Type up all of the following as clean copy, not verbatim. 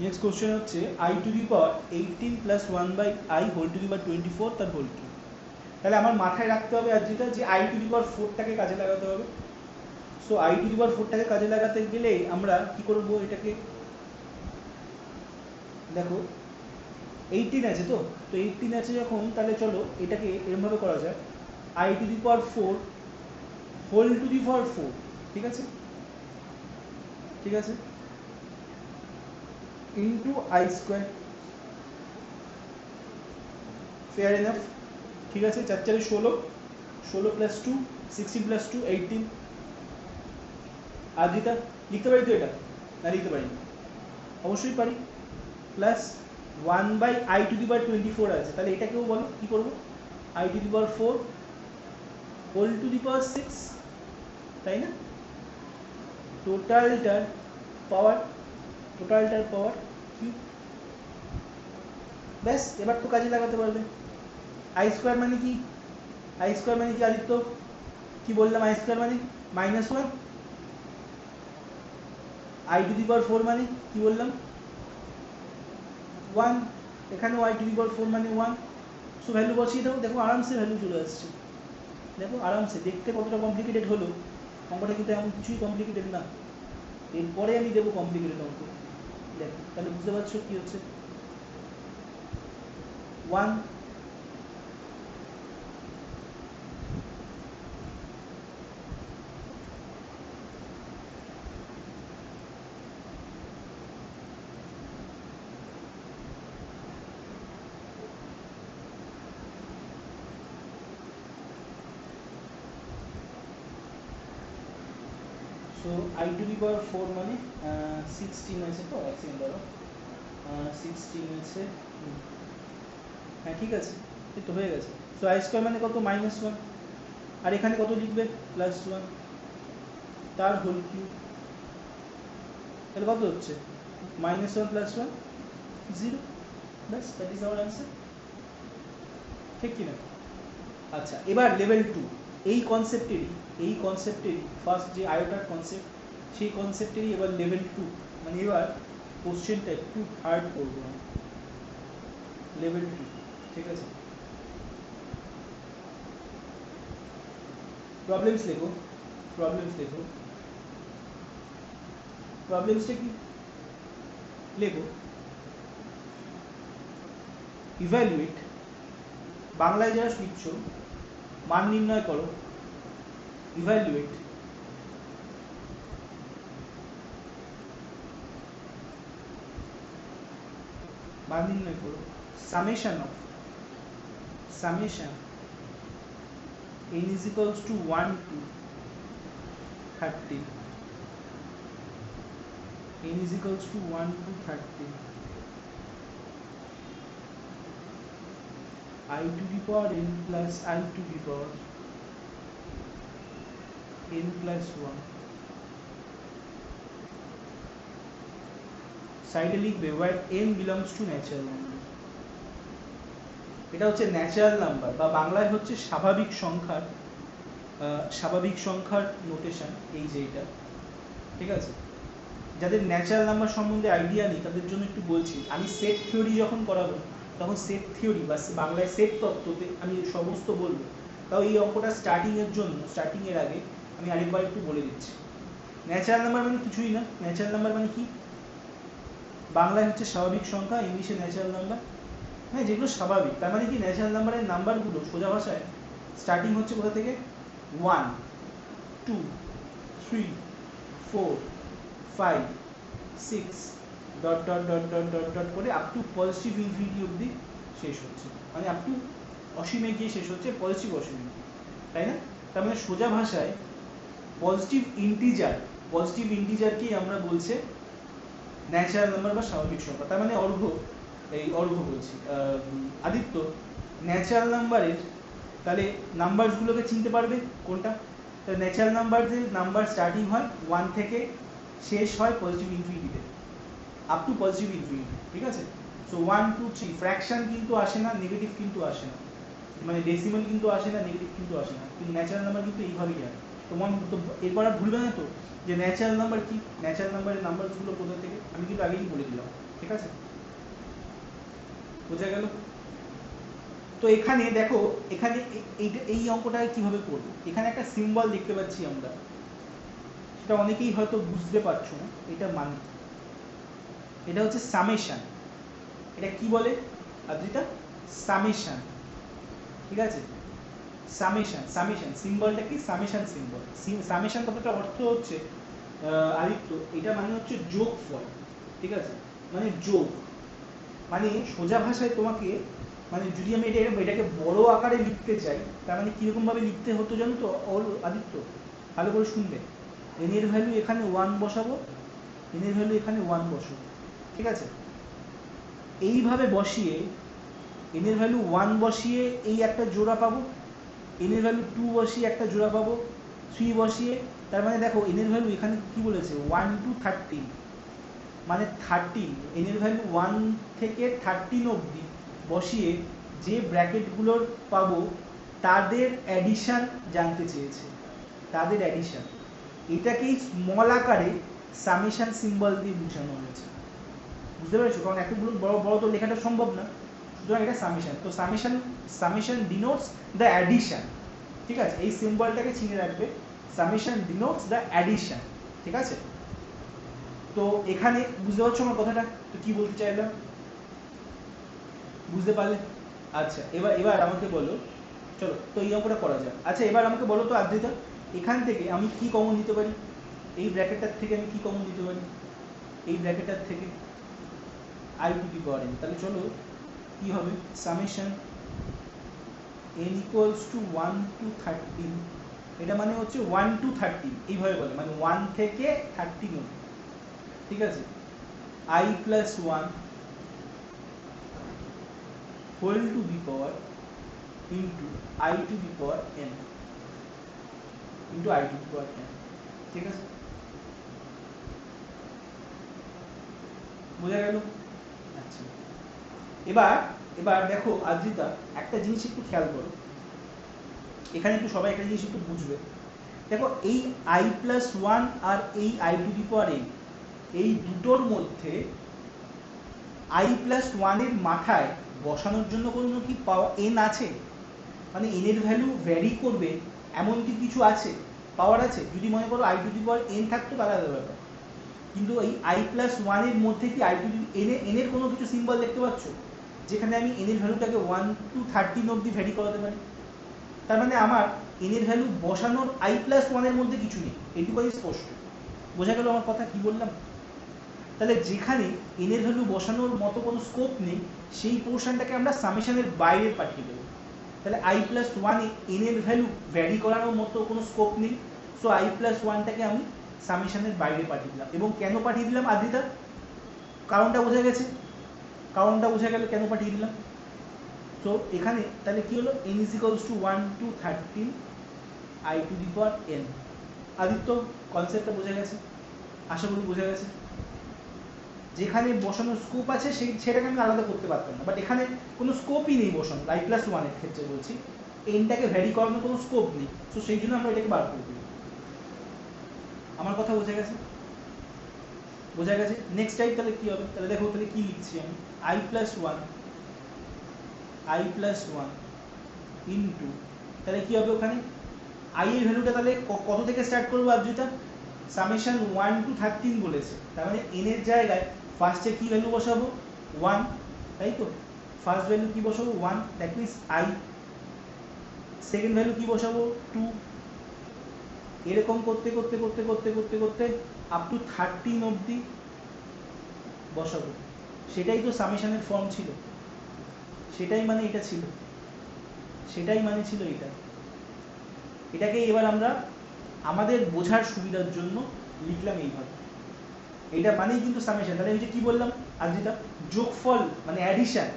Next question হচ্ছে i to the power 18 plus 1 by i whole to the power 24 তার whole cube. তাহলে আমার মাথায় রাখতে হবে আর যেটা যে আই টু দি পাওয়ার 4টাকে কাজে লাগাতে হবে। সো আই টু দি পাওয়ার 4টাকে কাজে লাগাতে গেলে আমরা কি করব, এটাকে দেখো 18 আছে তো 18 আছে যখন, তাহলে চলো এটাকে এরমভাবে করা যায় i to the power 4 whole to the power 4, ঠিক আছে, ঠিক আছে, into i square, fair enough, ঠিক আছে। 4 4 16, 16 প্লাস 2 16 প্লাস 2 18। আর যেটা লিখতে পারি তো, এটা না লিখতে পারি না, অবশ্যই পারি। Plus 1 by i to the power 24 আছে, তাহলে এটাকেও বলো কী করবো, i to the power 4 whole to the power 6, তাই না, টোটালটার পাওয়ার, টোটালটার পাওয়ার কি, ব্যাস এবার তো কাজে লাগাতে পারবে। আই স্কোয়ার মানে কি, আই স্কোয়ার মানে কি আদিত্য, কি বললাম, আই স্কোয়ার মানে -1, আই টু দি পাওয়ার 4 মানে কি বললাম 1, এখানেও আই টু দি পাওয়ার 4 মানে 1। সো ভ্যালু বসিয়ে দাও, দেখো আরামসে ভ্যালু চলে আসছে, দেখো আরামসে, দেখতে কতটা কমপ্লিকেটেড হলো, অঙ্কটা কিন্তু এমন কিছুই কমপ্লিকেটেড না। এরপরে আমি দেবো কমপ্লিকেটেড অঙ্ক, দেখো তাহলে বুঝতে পারছো কি হচ্ছে 1। So I to the power 4 মানে 16 আছে তো, এক সেকেন্ড ধরো, 16 আছে, হ্যাঁ ঠিক আছে, এই তো হয়ে গেছে। সো আই স্কোয়ার মানে কত, -1, আর এখানে কত লিখবে, +1, তার হোল কিউব, তাহলে কত হচ্ছে -1 + 1 0, ব্যাস দ্যাট ইজ আওয়ার অ্যান্সার, ঠিক কিনা। আচ্ছা এবার লেভেল 2, এই কনসেপ্টেরই ফার্স্ট যে আয়োটার কনসেপ্ট, সেই কনসেপ্টেরই এবার লেভেল 2, মানে এবার কোশ্চেনটা একটু হার্ড করবো আমি, লেভেল 2, ঠিক আছে। প্রবলেমস লেখো, প্রবলেমস লেখো, প্রবলেমসটা কি লেখো, ইভ্যালুয়েট, বাংলায় যারা শিখছো মান নির্ণয় করো, ইভ্যালুয়েট মান নির্ণয় করো, summation of, summation n is equals to 1 to 30, n is equals to 1 to 30, I to the power n plus I to the power n plus 1, সাইডে লিখবে where n belongs to natural number, এটা হচ্ছে natural number বা বাংলায় হচ্ছে স্বাভাবিক সংখ্যার notation, এই যে এটা, ঠিক আছে। যাদের ন্যাচারাল নাম্বার সম্বন্ধে আইডিয়া নেই তাদের জন্য একটু বলছি, আমি সেট থিওরি যখন করাবো তখন সেট থিওরি বা বাংলায় সেট তত্ত্বতে আমি সমস্ত বলবো, তাও এই অঙ্কটা স্টার্টিংয়ের আগে আমি আরেকবার একটু বলে দিচ্ছি। ন্যাচারাল নাম্বার মানে কিছুই না, ন্যাচারাল নাম্বার মানে কি, বাংলায় হচ্ছে স্বাভাবিক সংখ্যা, ইংলিশে ন্যাচারাল নাম্বার, হ্যাঁ যেগুলো স্বাভাবিক, তার মানে কি ন্যাচারাল নাম্বারের নাম্বারগুলো সোজা ভাষায় স্টার্টিং হচ্ছে কোথা থেকে, 1 2 3 4 5 6 dot dot dot dot dot dot করে আপ টু পজিটিভ ইনফিনিটি অবধি শেষ হচ্ছে, মানে আপ টু অসীমে গিয়ে শেষ হচ্ছে, পজিটিভ অসীমে, তাই না। তার মানে সোজা ভাষায় পজিটিভ ইন্টিজারকেই আমরা বলছে ন্যাচারাল নাম্বার বা স্বাভাবিক সংখ্যা। তার মানে অর্ঘ্য বলছি আদিত্য, ন্যাচারাল নাম্বারের তাহলে নাম্বারসগুলোকে চিনতে পারবে কোনটা, তাহলে ন্যাচারাল নাম্বার স্টার্টিং হয় 1 থেকে, শেষ হয় পজিটিভ ইনফিনিটিতে, আপ টু পজিটিভ ইনফিনিটি, ঠিক আছে। সো 1 2 3 ফ্র্যাকশন কিন্তু আসে না, নেগেটিভ কিন্তু আসে না, মানে ডেসিমাল কিন্তু আসে না, নেগেটিভ কিন্তু আসে না, কিন্তু ন্যাচারাল নাম্বার কিন্তু এইভাবেই হয়। তোমার তো এরপর আর ভুলবে না তো যে ন্যাচারাল নাম্বার কি, ন্যাচারাল নাম্বারের নাম্বারগুলো কোথা থেকে, আমি কিন্তু আগেই বলে দিলাম। ঠিক আছে, বোঝা গেল? তো এখানে দেখো, এখানে এই অঙ্কটা কিভাবে করব, এখানে একটা সিম্বল দেখতে পাচ্ছি আমরা, সেটা অনেকেই হয়তো বুঝতে পারছো না। এটা মানে এটা হচ্ছে সামেশন। এটা কি বলে আদ্রিতা? সামেশন, ঠিক আছে? সামেশন, সামেশন সিম্বলটা কি? Summation symbol. সামেশন কথাটা অর্থ হচ্ছে আদিত্য, এটা মানে হচ্ছে যোগফল, ঠিক আছে? মানে যোগ, মানে সোজা ভাষায় তোমাকে, মানে যদি আমি এটাকে বড় আকারে লিখতে চাই, তার মানে কিরকম ভাবে লিখতে হতো জানো তো আদিত্য? ভালো করে শুনবে। এন এর ভ্যালু এখানে 1 বসাবো, এন এর ভ্যালু এখানে 1 বসাবো, ঠিক আছে? এইভাবে বসিয়ে এন এর ভ্যালু 1 বসিয়ে এই একটা জোড়া পাবো, এন এর ভ্যালু 2 বসিয়ে একটা জোড়া পাবো, 3 বসিয়ে, তার মানে দেখো এন এর ভ্যালু এখানে কি বলেছে 1 to 13, মানে 13, এন এর ভ্যালু 1 থেকে 13 অবধি বসিয়ে যে ব্র্যাকেটগুলোর পাবো তাদের অ্যাডিশন জানতে চেয়েছে, তাদের অ্যাডিশন। এটাকেই স্মল আকারে সামেশন সিম্বল দিয়ে বোঝানো হয়েছে, বুঝতে পেরেছো? কারণ এতগুলো বড় বড় তো লেখাটা সম্ভব না, সুতরাং এটা সামেশন। তো সামেশন ডিনোটস দ্য অ্যাডিশন, ঠিক আছে? এই সিম্বলটাকে চিনে রাখবে, সামেশন ডিনোটস দ্য অ্যাডিশন, ঠিক আছে? তো এখানে বুঝতে পারছো আমার কথাটা? তো কি বলতে চাইলাম, বুঝতে পারলে? আচ্ছা, এবার আমাকে বলো, চলো তো এই অঙ্কটা করা যাক। আচ্ছা এবার আমাকে বলো তো আদ্রিতা, এখান থেকে আমি কি কমন দিতে পারি? এই ব্র্যাকেটটার থেকে আমি কি কমন দিতে পারি? এই ব্র্যাকেটটার থেকে I to the power N. তাহলে চলো কি হবে, summation n equals to 1 to 13, এটা মানে হচ্ছে 1 to 13, এইভাবে বলে, মানে 1 থেকে 13 অবধি, ঠিক আছে? I plus 1 whole to the power into I to the power n into I to the power n, ঠিক আছে? বোঝা গেল? আচ্ছা, এবার দেখো আদ্রিতা, একটা জিনিস একটু খেয়াল করো, এখানে একটু সবাই একটা জিনিস একটু বুঝবে। দেখো এই I plus 1 আর এই I to the power n, এই দুটোর মধ্যে I plus 1 এর মাথায় বসানোর জন্য কোনো কি পাওয়ার n আছে? মানে n এর ভ্যালু ভ্যারি করবে এমন কি কিছু আছে, পাওয়ার আছে? যদি মনে করো I to the power n থাকতো তাহলে আলাদা ব্যাপার, কিন্তু এই I plus 1 এর মধ্যে কি I to the n এর কোনো কিছু সিম্বল দেখতে পাচ্ছ যেখানে আমি n এর ভ্যালুটাকে 1 to 13 অবধি ভ্যারি করাতে পারি? তার মানে আমার n এর ভ্যালু বসানোর I plus 1 এর মধ্যে কিছু নেই, এইটুকুই স্পষ্ট। বোঝা গেল আমার কথা কি বললাম? তাহলে যেখানে n এর ভ্যালু বসানোর মতো কোনো স্কোপ নেই, সেই পোর্শনটাকে আমরা সামেশনের বাইরে পাঠিয়ে দেবো। তাহলে I plus 1 এ n এর ভ্যালু ভ্যারি করানোর মতো কোনো স্কোপ নেই, সো I plus 1টাকে আমি সামেশনের বাইরে পাঠিয়ে দিলাম। এবং কেন পাঠিয়ে দিলাম আদ্রিতা? কারণটা বোঝা গেছে? কারণটা বোঝা গেল কেন পাঠিয়ে দিলাম? তো এখানে তাহলে কি হলো, n is equals to 1 to 13 I to the power n। Aditya কনসেপ্টটা বোঝা গেছে? আশা করি বোঝা গেছে। যেখানে বসানোর স্কোপ আছে সেটাকে আমি আলাদা করতে পারতাম না, বাট এখানে কোনো স্কোপই নেই বসানো, I plus 1 এর ক্ষেত্রে বলছি, এনটাকে ভ্যারি করানোর কোনো স্কোপ নেই, তো সেই জন্য আমরা এটাকে বার করে দিই। আমার কথা বোঝা গেছে? বোঝা গেছে? নেক্সট টাইপ তাহলে কি হবে? তাহলে দেখো তাহলে কি লিখছি আমি, I plus 1 ইন্টু, তাহলে কি হবে ওখানে I এর ভ্যালুটা তাহলে কত থেকে স্টার্ট করবো আদ্রিতা? সামেশন 1 to 13 বলেছে, তার মানে n এর জায়গায় ফার্স্টে কি ভ্যালু বসাবো 1, তাই তো? ফার্স্ট ভ্যালু কি বসাবো 1, that means I। Second value কি বসাবো 2, এরকম করতে করতে করতে করতে করতে করতে আপ টু 13 অবধি বসাবো। সেটাই তো সামেশনের ফর্ম ছিল, সেটাই মানে এটা ছিল, সেটাই মানে ছিল এটা। এটাকে এবার আমরা আমাদের বোঝার সুবিধার জন্য লিখলাম এইভাবে, এটা মানেই কিন্তু সামেশন। তাহলে এই যে কি বললাম আদ্রিতা, যোগফল মানে অ্যাডিশন,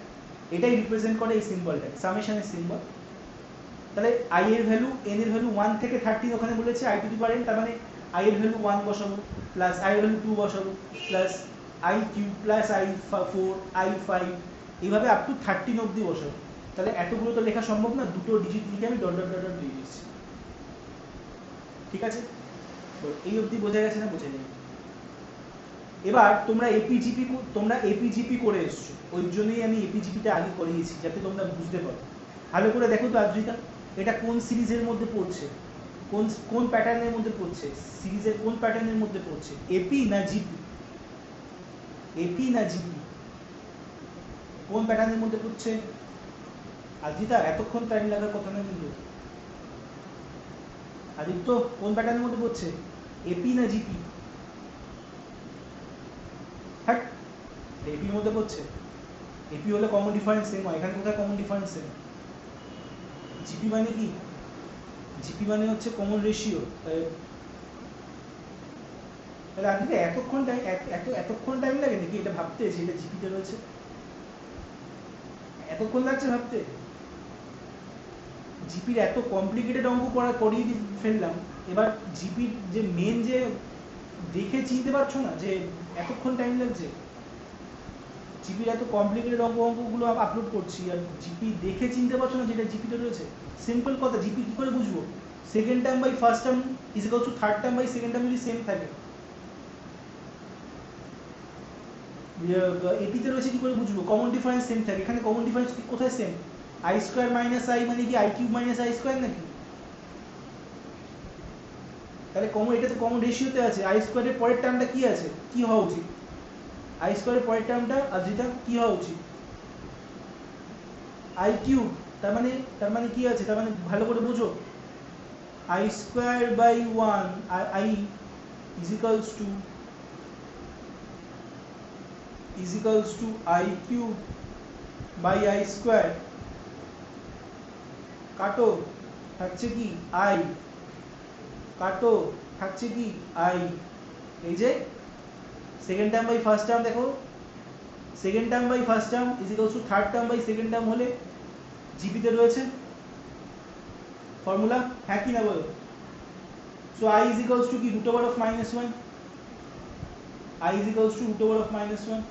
এটাই রিপ্রেজেন্ট করে এই সিম্বলটাকে, সামেশনের সিম্বল। তাহলে I এর ভ্যালু n এর ভ্যালু 1 থেকে 13 ওখানে বলেছে I two the power n, তার মানে I এর ভ্যালু 1 বসাবো, প্লাস I এর ভ্যালু 2 বসাবো, plus I cube plus I4 I5, এইভাবে আপ টু 13 অবধি বসাবো। তাহলে এতগুলো তো লেখা সম্ভব না, দুটো ডিজিট লিখে আমি ডট ডট ডট ডট দিয়ে দিচ্ছি, ঠিক আছে? এই অবধি বোঝা গেছে না বোঝা নেই? এবার তোমরা এপিজিপি করে এসছো, ওই জন্যই আমি এপিজিপিটা আগে করিয়েছি যাতে তোমরা বুঝতে পারো। ভালো করে দেখো তো আদ্রিতা, এটা কোন সিরিজের মধ্যে পড়ছে, কোন কোন প্যাটার্নের মধ্যে পড়ছে, সিরিজের কোন প্যাটার্নের মধ্যে পড়ছে, এপি না জিপি? এপি না জিপি, কোন প্যাটার্নের মধ্যে পড়ছে? আদ্রিতা এতক্ষণ টাইম লাগার কথা না কিন্তু। আদিত্য কোন প্যাটার্নের মধ্যে পড়ছে, এপি না জিপি? হ্যাঁ, এপির মধ্যে পড়ছে। এপি হলে কমন ডিফারেন্স সেম হয়, এখানে কোথায় কমন ডিফারেন্স সেম? জিপি মানে কি? জিপি মানে হচ্ছে কমন রেশিও। তাহলে আদিকে এতক্ষণ টাইম লাগে নাকি এটা ভাবতে যে এটা জিপিতে রয়েছে? এতক্ষণ লাগছে ভাবতে? জিপির এত কমপ্লিকেটেড অঙ্ক করিয়ে ফেললাম, এবার জিপির যে মেন যে দেখে চিনতে পারছো না যে এতক্ষণ টাইম লাগছে? জিপির এত কমপ্লিকেটেড অঙ্কগুলো আপলোড করছি আর জিপি দেখে চিনতে পারছো না যেটা জিপিতে রয়েছে? সিম্পল কথা, জিপি কি করে বুঝবো? Second term by first term is equal to third term by second term যদি সেম থাকে, এপিতে রয়েছে কি করে বুঝবো? কমন ডিফারেন্স সেম থাকে, এখানে কমন ডিফারেন্স কোথায় same? I square minus I মানে কি I cube minus I square নাকি? তাহলে কমন, এটা তো কমন রেশিওতে আছে। আই স্কোয়ারের পরের টার্মটা কি আছে, কি হওয়া উচিত? আই স্কোয়ারের পরের টার্মটা যেটা কি হওয়া উচিত? I cube. তার মানে কি আছে? তার মানে ভালো করে বুঝো, i square by one i is equals to i cube by i square. কাটো, থাকছে কি আই, কাটো, থাকছে কি আই। এই যে second term by first term, দেখো second term by first term is equals to third term by second term হলে জিপিতে রয়েছে ফর্মুলা, হ্যাঁ কি না বলো? So i is equals to কি root over of minus one, i is equals to root over of minus one.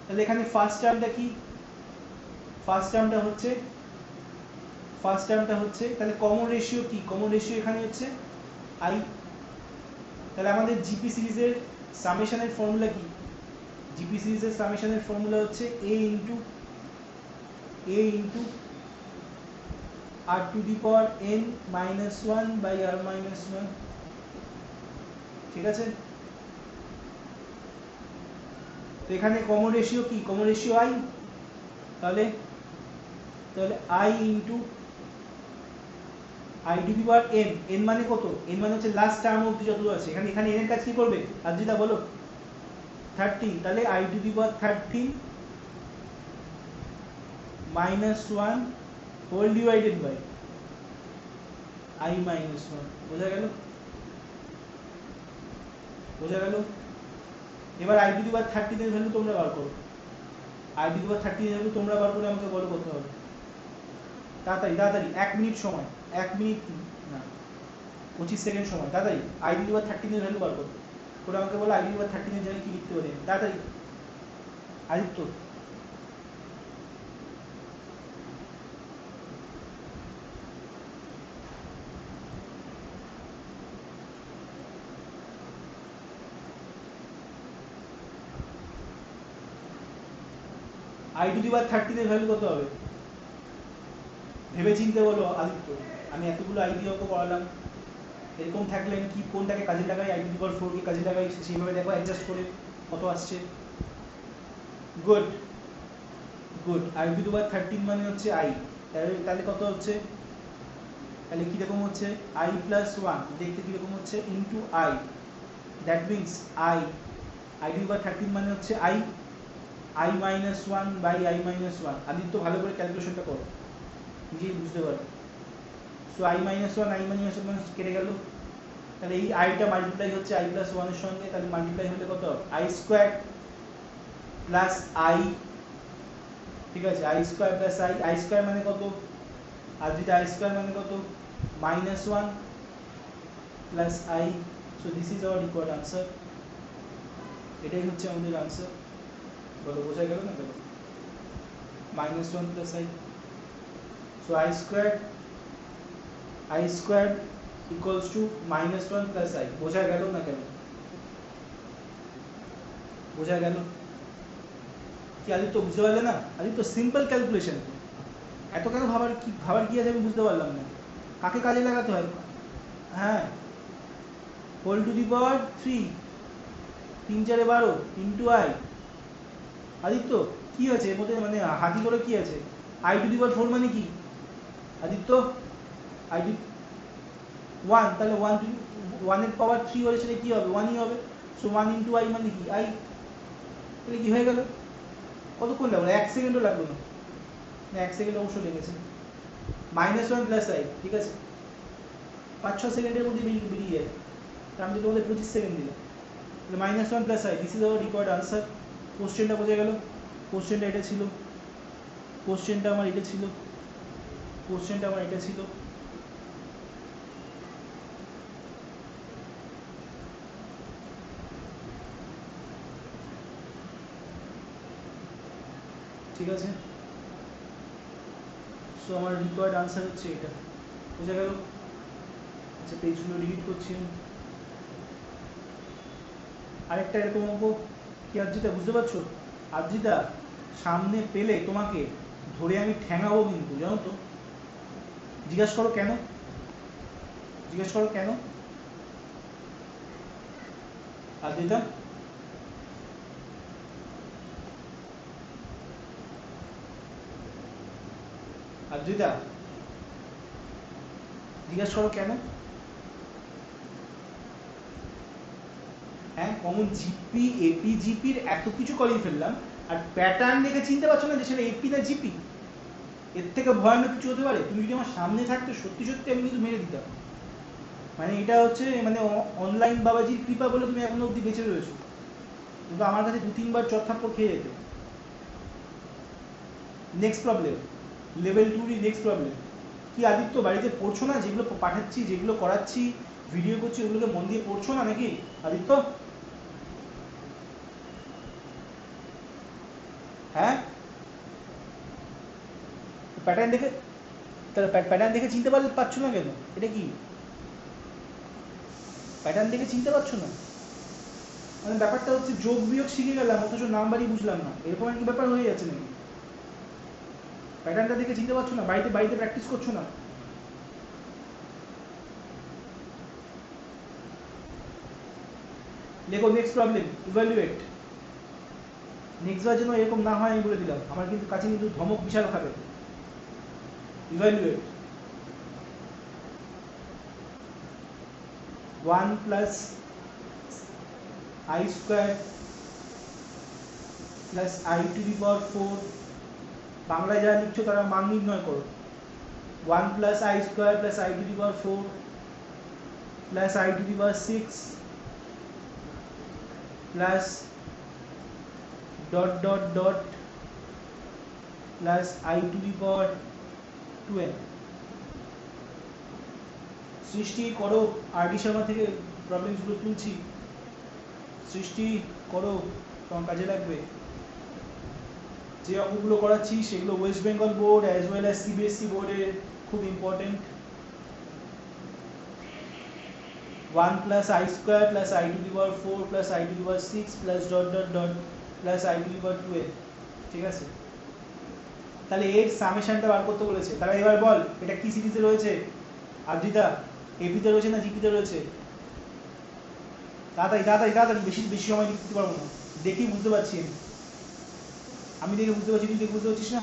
তাহলে এখানে ফার্স্ট টার্মটা কি? ফার্স্ট টার্মটা হচ্ছে তাহলে কমন রেশিও কি? কমন রেশিও এখানে হচ্ছে আই। তাহলে আমাদের জিপি সিরিজের সামেশনের ফর্মুলা কি? জিপি সিরিজের সামেশনের ফর্মুলা হচ্ছে a into r to the power n minus one by r minus one. ঠিক আছে, তো এখানে কমন রেশিও কি? Common ratio i. তাহলে i into i to the power n, n মানে কত? n মানে হচ্ছে লাস্ট টার্ম অবধি যত আছে। এখানে n এর কাজ কি করবে আদ্রিতা বলো? 13। তাহলে i to the power 13 minus one whole divided by i minus one. বোঝা গেল? বোঝা গেল? এবার আই টু দি পাওয়ার 13 এর ভ্যালু তোমরা বার করো। আই টু দি পাওয়ার 13 এর ভ্যালু তোমরা বার করে আমাকে বলো কত হবে। তাড়াতাড়ি তাড়াতাড়ি, 1 মিনিট সময়, 1 মিনিট না 25 সেকেন্ড সময়, তাড়াতাড়ি আই টু দি পাওয়ার 13 এর ভ্যালু বার করো। করে আমাকে বলো আই টু দি পাওয়ার 13 এর জায়গায় কি লিখতে পারি তাড়াতাড়ি। Aditya I to the power 13 এর ভ্যালু কত হবে? ভেবে চিনতে বলো আদিত্য। আমি এতগুলো আই দিয়ে অঙ্ক করালাম, এরকম থাকলে আমি কি কোনটাকে কাজে লাগাই, আই টু দি পাওয়ার 4 কে কাজে লাগাই, সেইভাবে দেখো অ্যাডজাস্ট করে কত আসছে। Good good, i to the power 13 মানে হচ্ছে আই। তাহলে কত হচ্ছে? তাহলে কিরকম হচ্ছে? আই প্লাস ওয়ান, দেখতে কিরকম হচ্ছে? Into i, that means i to the power 13 মানে হচ্ছে i, i minus one by i minus one. Aditya ভালো করে ক্যালকুলেশনটা করো, নিজেই বুঝতে পারবে। সো আই মাইনাস ওয়ান কেটে গেল। তাহলে এই আইটা মাল্টিপ্লাই হচ্ছে আই প্লাস ওয়ানের সঙ্গে, তাহলে মাল্টিপ্লাই হলে কত হবে? I square plus I. ঠিক আছে, I square plus I, I square মানে কত? আর যদি আই স্কোয়ার মানে কত? Minus one plus I. So this is our required answer. এটাই হচ্ছে আমাদের আনসার। বলো বোঝা গেল না গেল? Minus one plus I. So I square equals to minus one plus I. বোঝা গেল না কেন? বোঝা গেল? কি আদিত্য বুঝতে পারলে না? আদিত্য সিম্পল ক্যালকুলেশন, এত কেন ভাবার কি আছে আমি বুঝতে পারলাম না। কাকে কাজে লাগাতে হয়? হ্যাঁ, whole to the power 3, 3 4 12 into i. Aditya কি আছে এর মধ্যে, মানে হাতি করে কি আছে? আই টু দি পাওয়ার 4 মানে কি আদিত্য? আই টু 1, তাহলে 1 এর পাওয়ার 3 হলে সেটা কি হবে? 1ই হবে। সো 1 ইন্টু আই মানে কি? আই। তাহলে কি হয়ে গেল? কতক্ষণ লাগলো? 1 সেকেন্ডও লাগলো না। 1 সেকেন্ড অবশ্য লেগেছে। -1 প্লাস আই, ঠিক আছে, 5-6 সেকেন্ডের মধ্যে বেরিয়ে যায়। তার মধ্যে তোমাদের 25 সেকেন্ড দিলাম। তাহলে -1 plus I, this is our required answer. কোশ্চেনটা বোঝা গেল? কোশ্চেনটা এটা ছিল, কোশ্চেনটা আমার এটা ছিল, কোশ্চেনটা আমার এটা ছিল। ঠিক আছে, সো আমার রিকোয়ার্ড আনসার হচ্ছে এটা। বোঝা গেল? আচ্ছা, পেজগুলো ডিলিট করছি আমি। আরেকটা এরকম অঙ্ক কি আদ্রিতা বুঝতে পারছো? আদ্রিতা, সামনে পেলে তোমাকে ধরে আমি ঠ্যাঙাবো কিন্তু, জানো তো? জিজ্ঞাস করো কেন, জিজ্ঞেস করো কেন আদ্রিতা। আদ্রিতা, জিজ্ঞেস করো কেন? হ্যাঁ, কমন জিপি এপি জিপির এত কিছু করিয়ে ফেললাম, আর প্যাটার্ন দেখে চিনতে পারছো না যে সেটা এপি না জিপি? এর থেকে ভয়ানক কিছু হতে পারে? তুমি যদি আমার সামনে থাকতে সত্যি সত্যি আমি কিন্তু মেরে দিতাম। মানে এটা হচ্ছে মানে অনলাইন বাবাজির কৃপা বলে তুমি এখনো অব্দি বেঁচে রয়েছো, কিন্তু আমার কাছে 2-3 বার চড় খেয়ে যেতে। Next problem, level 2 next problem. কি আদিত্য বাড়িতে পড়ছো না? যেগুলো পাঠাচ্ছি, যেগুলো করাচ্ছি, ভিডিও করছি, ওগুলোকে মন দিয়ে পড়ছো না নাকি আদিত্য? হ্যাঁ, প্যাটার্ন দেখে, তাহলে প্যাটার্ন দেখে চিনতে পারছো না কেন? এটা কি প্যাটার্ন দেখে চিনতে পারছো না? মানে ব্যাপারটা হচ্ছে যোগ বিয়োগ শিখে গেলাম অথচ নাম্বারই বুঝলাম না, এরকম একটা ব্যাপার হয়ে যাচ্ছে নাকি? প্যাটার্নটা দেখে চিনতে পারছো না? বাড়িতে বাড়িতে প্র্যাকটিস করছো না? দেখো নেক্সট প্রবলেম, ইভ্যালুয়েট। নেক্সট বার যেন এরকম না হয় আমি বলে দিলাম, আমার কিন্তু কাছে কিন্তু ধমক বিশাল খাবে। Evaluate 1 plus i square plus i to the power 4, বাংলায় যারা লিখছো তারা মান নির্ণয় করো। 1 plus i square plus i to the power 4 plus i to the power 6 plus dot dot dot plus i to the power 12। সৃষ্টি করো, RD Sharma থেকে প্রবলেমসগুলো তুলছি, সৃষ্টি করো, তোমার কাজে লাগবে। যে অঙ্কগুলো করাচ্ছি সেগুলো West Bengal board as well as CBSE বোর্ডের খুব important. 1 plus i square plus i to the power 4 plus i to the power 6 plus dot dot dot plus i to the power 12। ঠিক আছে, তাহলে এর সামেশনটা বার করতে বলেছে। তাহলে এবার বল এটা কি সিরিজে রয়েছে আদ্রিতা? এপিতে রয়েছে না জিপিতে রয়েছে? তাড়াতাড়ি তাড়াতাড়ি তাড়াতাড়ি, বেশি বেশি সময় দিতে পারবো না, দেখেই বুঝতে পারছি আমি দেখে বুঝতে পারছি, তুই দেখে বুঝতে পারছিস না?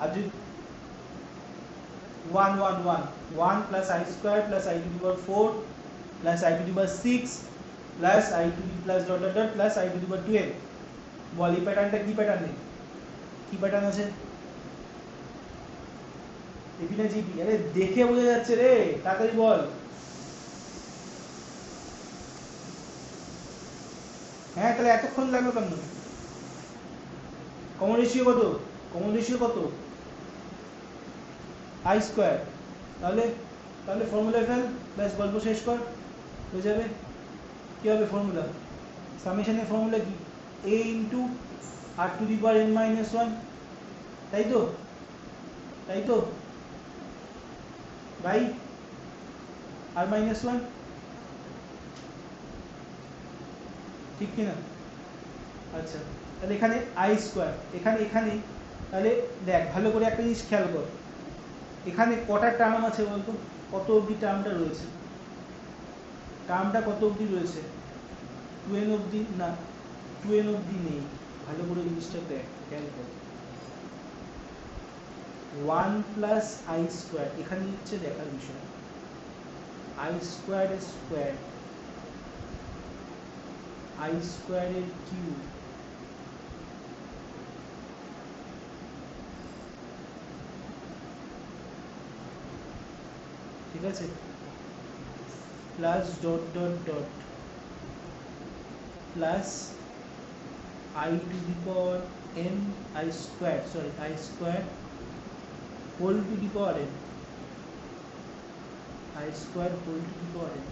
Adrit 1 1 1 1 plus i square plus i to the power 4 plus i to the power 6 plus i to the plus dot dot dot plus i to the power 12। বল এই প্যাটার্নটা কি প্যাটার্ন নেই? কি প্যাটার্ন আছে? এপি না জিপি? আরে দেখে বোঝা যাচ্ছে রে, তাড়াতাড়ি বল। হ্যাঁ, তাহলে এতক্ষণ লাগলো কেন? কমন রেশিও কত? কমন রেশিও কত? I square. তাহলে তাহলে ফর্মুলা ফেল, ব্যাস গল্প শেষ কর, হয়ে যাবে। কী হবে ফর্মুলা? সামেশনের ফর্মুলা কি? A into r to the power n minus 1, তাই তো? তাই তো বাই আর মাইনাস 1। ঠিক কি না? আচ্ছা, তাহলে এখানে আই স্কোয়ার, এখানে এখানে তাহলে দেখ ভালো করে একটা জিনিস খেয়াল কর, এখানে কটা টার্ম আছে বলতো, কত অবধি টার্মটা রয়েছে, টার্মটা কত অবধি রয়েছে, 2n অবধি না, 2n অবধি নেই, ভালো করে জিনিসটা দেখ খেয়াল কর। 1 প্লাস আই স্কোয়ার, এখানে হচ্ছে দেখার বিষয়, আই স্কোয়ারের স্কোয়ার, আই স্কোয়ারের কিউব, ঠিক আছে, plus dot dot dot plus i to the power n i square, sorry i square whole to the power n, i square whole to the power n,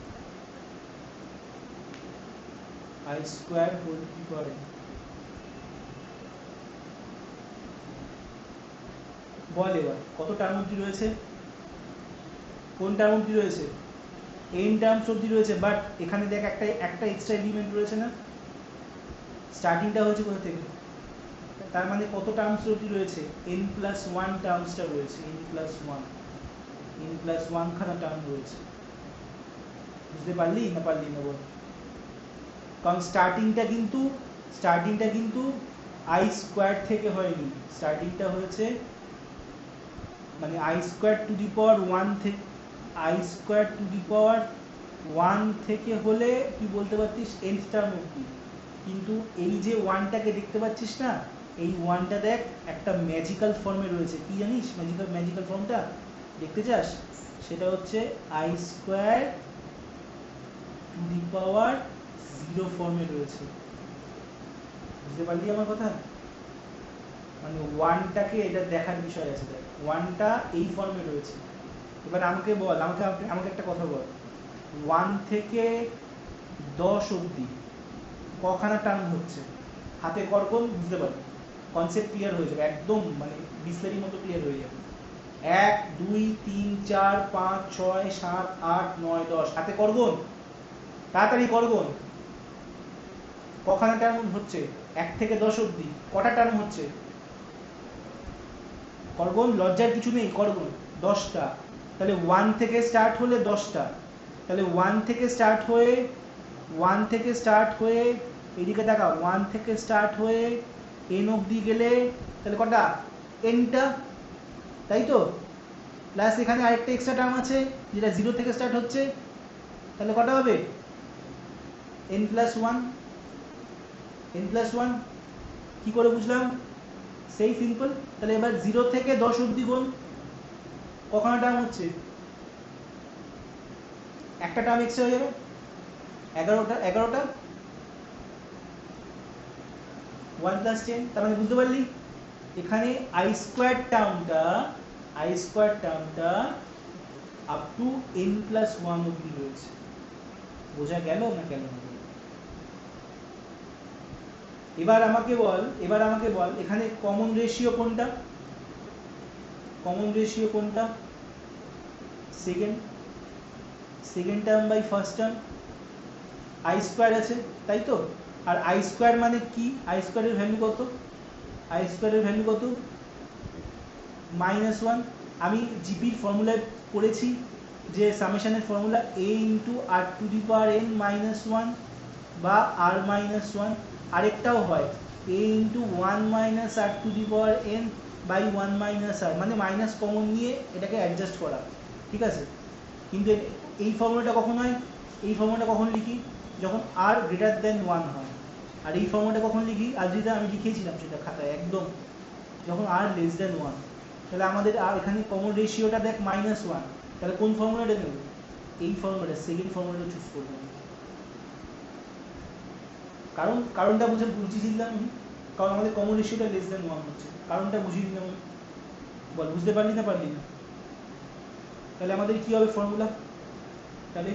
i square whole to the power n. বল এবার কত term অবধি রয়েছে, কোন term অবধি রয়েছে, N terms অবধি রয়েছে, বাট এখানে দেখ একটা একটা এক্সট্রা এলিমেন্ট রয়েছে না, স্টার্টিংটা হয়েছে কোথা থেকে, তার মানে কত টার্মস অবধি রয়েছে, এন প্লাস ওয়ান টার্মসটা রয়েছে, N plus one, N plus one খানা টার্ম রয়েছে, বুঝতে পারলি না পারলি না বল? কারণ স্টার্টিংটা কিন্তু আই স্কোয়ার থেকে হয়নি, স্টার্টিংটা হয়েছে মানে i square to the power one থেকে, i square to the power one থেকে হলে তুই বলতে পারতিস nth টার্ম অবধি, কিন্তু এই যে ওয়ানটাকে দেখতে পাচ্ছিস না, এই ওয়ানটা দেখ একটা ম্যাজিক্যাল ফর্মে রয়েছে, কি জানিস ম্যাজিক্যাল ফর্মটা দেখতে চাস, সেটা হচ্ছে I square to the power 0 ফর্মে রয়েছে, বুঝতে পারলি আমার কথা? মানে ওয়ানটাকে এটা দেখার বিষয় আছে, দেখ ওয়ানটা এই ফর্মে রয়েছে। এবার আমাকে বল, আমাকে একটা কথা বল, 1 থেকে 10 অবধি কখানা টার্ম হচ্ছে, হাতে কর কোন, বুঝতে পারবি, কনসেপ্ট ক্লিয়ার হয়ে যাবে, একদম মানে বিসলারির মতো ক্লিয়ার হয়ে যাবে। 1 2 3 4 5 6 7 8 9 10, হাতে কর কোন, তাড়াতাড়ি কর কোন, কখানা টার্ম হচ্ছে 1 থেকে 10 অবধি, কটা টার্ম হচ্ছে, করগুন, লজ্জার কিছু নেই, করগুন 10টা, তাহলে 1 থেকে স্টার্ট হলে 10টা, তাহলে 1 থেকে স্টার্ট হয়ে এদিকে দেখা, 1 থেকে স্টার্ট হয়ে এন অবধি গেলে তাহলে কটা, এনটা, তাই তো, প্লাস এখানে আরেকটা এক্সট্রা টার্ম আছে যেটা 0 থেকে স্টার্ট হচ্ছে, তাহলে কটা হবে, এন প্লাস ওয়ান, কি করে বুঝলাম, সেই সিম্পল। তাহলে এবার 0 থেকে 10 অবধি গুণ, কখনো টার্ম হচ্ছে, একটা টার্ম এক্সট্রা হয়ে যাবে, 11টা 1 প্লাস 10, তার মানে বুঝতে পারলি এখানে আই স্কোয়ার টার্মটা up to n plus one অবধি রয়েছে, বোঝা গেল না গেল না? এবার আমাকে বল এখানে কমন রেশিও কোনটা, second term by first term, i square আছে তাই তো, আর আই স্কোয়ার মানে কি, আই স্কোয়ারের ভ্যালু কত, -1। আমি জিপির ফর্মুলায় পড়েছি যে সামেশনের formula a into r to the power n minus one বা আর মাইনাস ওয়ান, আরেকটাও হয় a into one minus r to the power n by one minus r, মানে মাইনাস কমন নিয়ে এটাকে অ্যাডজাস্ট করা, ঠিক আছে। কিন্তু এই ফর্মুলাটা কখন হয়, এই ফর্মুলাটা কখন লিখি, যখন আর গ্রেটার দেন ওয়ান হয়, আর এই ফর্মুলাটা কখন লিখি, আজ যেটা আমি লিখেছিলাম সেটা খাতায় একদম, যখন আর লেস দেন ওয়ান। তাহলে আমাদের আর এখানে কমন রেশিওটা দেখ -1, তাহলে কোন ফর্মুলাটা নেব, এই ফর্মুলাটা, সেকেন্ড ফর্মুলাটা চুজ করব, কারণটা বুঝিয়েছিলাম, কারণ আমাদের কমন রেশিওটা লেস দেন ওয়ান হচ্ছে, কারণটা বুঝিয়ে দিলাম, বল বুঝতে পারলি না পারলি না? তাহলে আমাদের কি হবে ফর্মুলা, তাহলে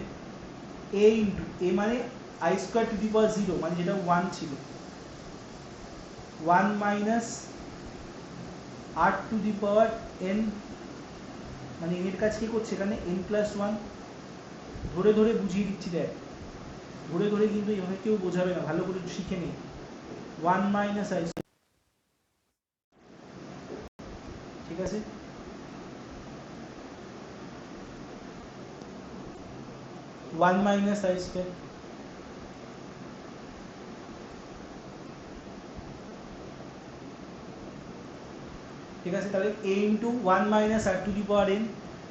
a ইন্টু a মানে i square to the power 0, মানে যেটা 1 ছিল, 1 minus r to the power n, মানে n এর কাজ কি করছে এখানে n প্লাস ওয়ান, ধরে বুঝিয়ে দিচ্ছি দেখ, ধরে ধরে কিন্তু এভাবে কেউ বোঝাবে না, ভালো করে শিখে নিই। 1 মাইনাস আই, ঠিক আছে? 1 মাইনাস আই স্কোয়ার, ঠিক আছে? তাহলে a into 1 minus r to the power n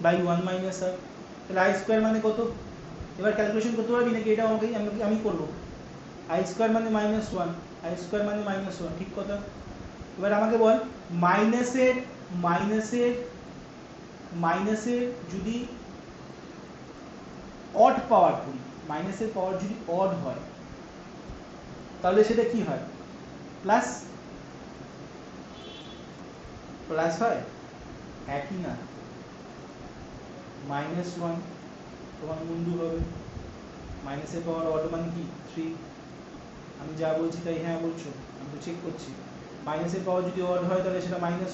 by 1 minus r, তাহলে আই স্কোয়ার মানে কত? এবার ক্যালকুলেশন করতে পারবি নাকি? এটা আমাকে আমি করবো। আই স্কোয়ার মানে মাইনাস ওয়ান, আই স্কোয়ার মানে মাইনাস ওয়ান, ঠিক কথা। এবার আমাকে বল মাইনাসের মাইনাসের মাইনাসের যদি অড পাওয়ার করি, মাইনাসের পাওয়ার যদি অড হয় তাহলে সেটা কি হয়? প্লাস, প্লাস হয়, একই না? মাইনাস ওয়ান তোমার মুন্ডু হবে, মাইনাসের পাওয়ার অড মানে কি? 3। আমি যা বলছি তাই হ্যাঁ বলছো? আমি তো চেক করছি। মাইনাসের পাওয়ার যদি অড হয় তাহলে সেটা মাইনাস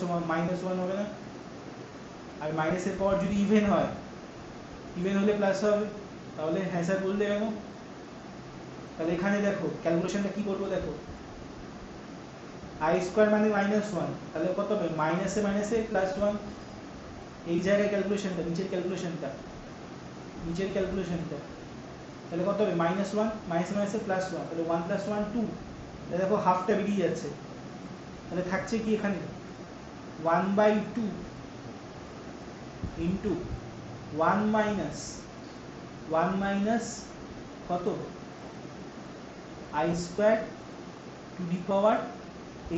ওয়ান হবে না? আর মাইনাসের পাওয়ার যদি ইভেন হয়, ইভেন হলে প্লাস হবে। তাহলে হ্যাঁ স্যার বললে কেন? তাহলে এখানে দেখো ক্যালকুলেশনটা কি করবো, দেখো আই স্কোয়ার মানে মাইনাস ওয়ান, তাহলে কত হবে? মাইনাসে মাইনাসে প্লাস ওয়ান। এই জায়গায় ক্যালকুলেশনটা, নিচের ক্যালকুলেশনটা, নিচের ক্যালকুলেশনটা, তাহলে কত হবে? মাইনাস ওয়ান, মাইনাসে মাইনাসে প্লাস ওয়ান, তাহলে ওয়ান প্লাস ওয়ান টু, তাহলে দেখো হাফটা বেরিয়ে যাচ্ছে। তাহলে থাকছে কি এখানে? 1/2 ইন্টু 1 মাইনাস কত? I square to the power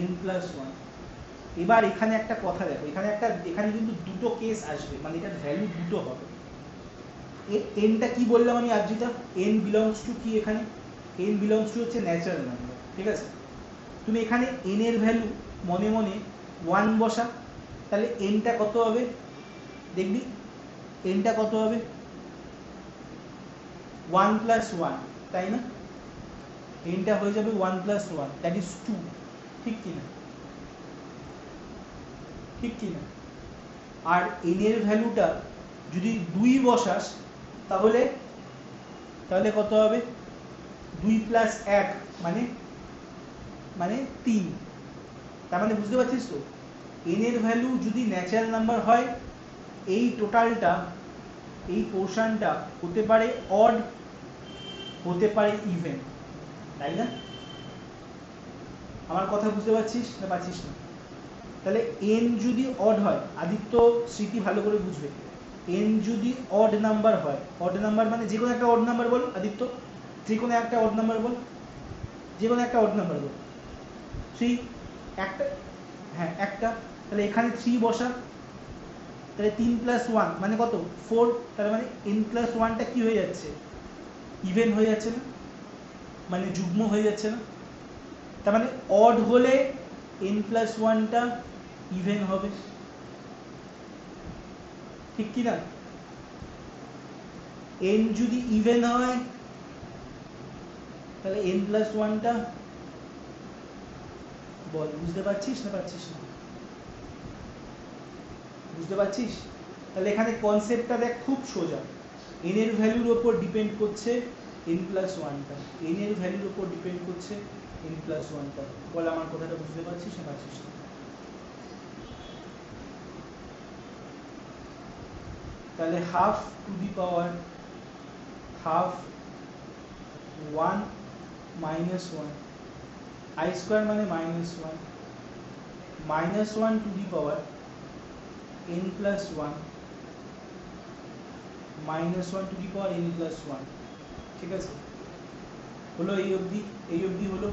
n plus one. এবার এখানে একটা কথা দেখো, এখানে কিন্তু দুটো কেস আসবে, মানে এটার ভ্যালু দুটো হবে। এনটা কি বললাম আমি আর্জিতা? n বিলংস টু কি? এখানে n বিলংস টু হচ্ছে ন্যাচারাল নাম্বার, ঠিক আছে? তুমি এখানে n এর ভ্যালু মনে মনে 1 বসা, তাহলে nটা কত হবে দেখবি? nটা কত হবে? 1 প্লাস 1, তাই না? nটা হয়ে যাবে 1 প্লাস 1, দ্যাট ইজ 2, ঠিক কি না? ঠিক কি না? আর n এর ভ্যালুটা যদি 2 বসাস তাহলে তাহলে কত হবে? 2 প্লাস 1 মানে 3। তার মানে বুঝতে পারছিস তো, n এর ভ্যালু যদি ন্যাচারাল নাম্বার হয়, এই টোটালটা, এই পোর্শনটা হতে পারে অড, হতে পারে ইভেন, তাই না? আমার কথা বুঝতে পারছিস না পারছিস না? তাহলে n যদি অড হয়, আদিত্য স্মৃতি ভালো করে বুঝবে, n যদি অড নাম্বার হয়, অড নাম্বার মানে যে কোনো একটা অড নাম্বার বল আদিত্য, যে কোনো একটা অড নাম্বার বল, যে কোনো একটা অড নাম্বার বল। 3, একটা, হ্যাঁ একটা, তাহলে এখানে 3 বসা, তাহলে 3 প্লাস 1 মানে কত? 4, তার মানে n প্লাস 1টা কি হয়ে যাচ্ছে? ইভেন হয়ে যাচ্ছে না? মানে যুগ্ম হয়ে যাচ্ছে না? তার মানে অড হলে n প্লাস 1টা ইভেন হবে, ঠিক কি না? n যদি ইভেন হয় তাহলে n প্লাস 1টা, বল বুঝতে পারছিস না পারছিস না? বুঝতে পারছিস? তাহলে এখানে কনসেপ্টটা দেখ খুব সোজা, n এর ভ্যালুর উপর ডিপেন্ড করছে n প্লাস 1টা, n এর ভ্যালুর উপর ডিপেন্ড করছে n প্লাস 1টা। বল আমার কথাটা বুঝতে পারছিস না পারছিস না? তাহলে half to the power half 1 minus 1, i square মানে minus 1, minus 1 to the power n plus 1, minus 1 to the power n plus 1, ঠিক আছে? হলো এই অবধি, এই অবধি হলো।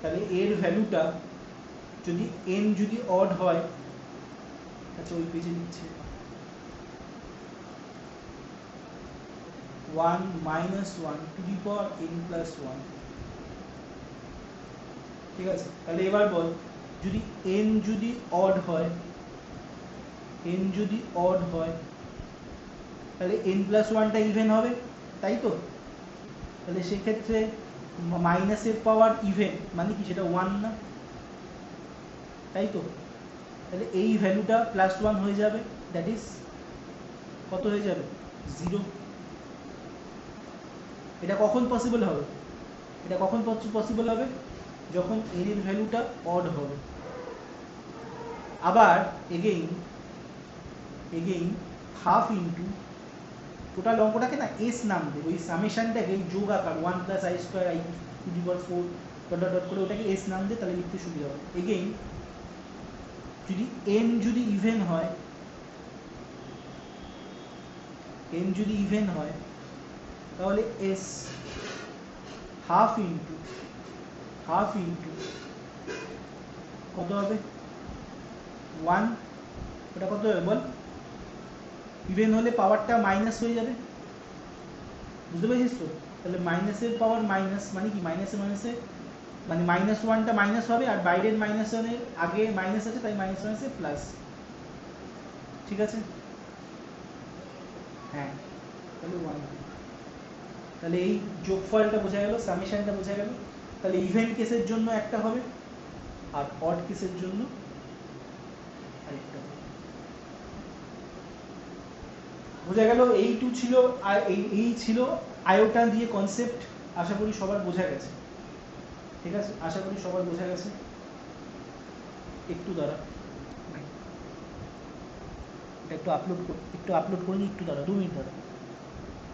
তাহলে এর ভ্যালুটা যদি n যদি অড হয়, আচ্ছা ওই পেজে দিচ্ছে 1 minus 1 to the power n plus 1, ঠিক আছে? তাহলে এবার বল, যদি n যদি অড হয়, n যদি অড হয় তাহলে n প্লাস 1টা ইভেন হবে, তাই তো? তাহলে সেক্ষেত্রে মাইনাসের পাওয়ার ইভেন মানে কি? সেটা 1 না, তাই তো? তাহলে এই ভ্যালুটা প্লাস 1 হয়ে যাবে, দ্যাট ইজ কত হয়ে যাবে? 0। এটা কখন পসিবল হবে? এটা কখন পসিবল হবে? যখন n এর ভ্যালুটা অড হবে। আবার এগেইন হাফ ইন্টু টোটাল অঙ্কটাকে না এস নাম দেবে, ওই সামেশনটাকে যোগ আকার 1 plus i square I to the power 4 dot dot করে ওটাকে এস নাম দে, তাহলে লিখতে সুবিধা হবে। এগেইন যদি n যদি ইভেন হয়, n যদি ইভেন হয় তাহলে এস হাফ ইন্টু কত হবে 1, ওটা কত হবে বল? ইভেন হলে পাওয়ারটা মাইনাস হয়ে যাবে, বুঝতে পেরেছিস তো? তাহলে মাইনাসের পাওয়ার মাইনাস মানে কি, মাইনাসে মানে মাইনাস ওয়ানটা মাইনাস হবে, আর বাইরের মাইনাস ওয়ানের আগে মাইনাস আছে, তাই মাইনাস ওয়ান আছে প্লাস। ঠিক আছে, হ্যাঁ, তাহলে 1। তাহলে এই যোগফলটা বোঝা গেল, সামেশনটা বোঝা গেল। তাহলে ইভেন কেসের জন্য একটা হবে আর অড কেসের জন্য আরেকটা হবে। বোঝা গেল? এইটু ছিল, আর এই ছিল আয়োটা দিয়ে কনসেপ্ট। আশা করি সবার বোঝা গেছে। ঠিক আছে, আশা করি সবার বোঝা গেছে। একটু দাঁড়া, একটু আপলোড করে একটু দাঁড়া, 2 মিনিট দাঁড়া।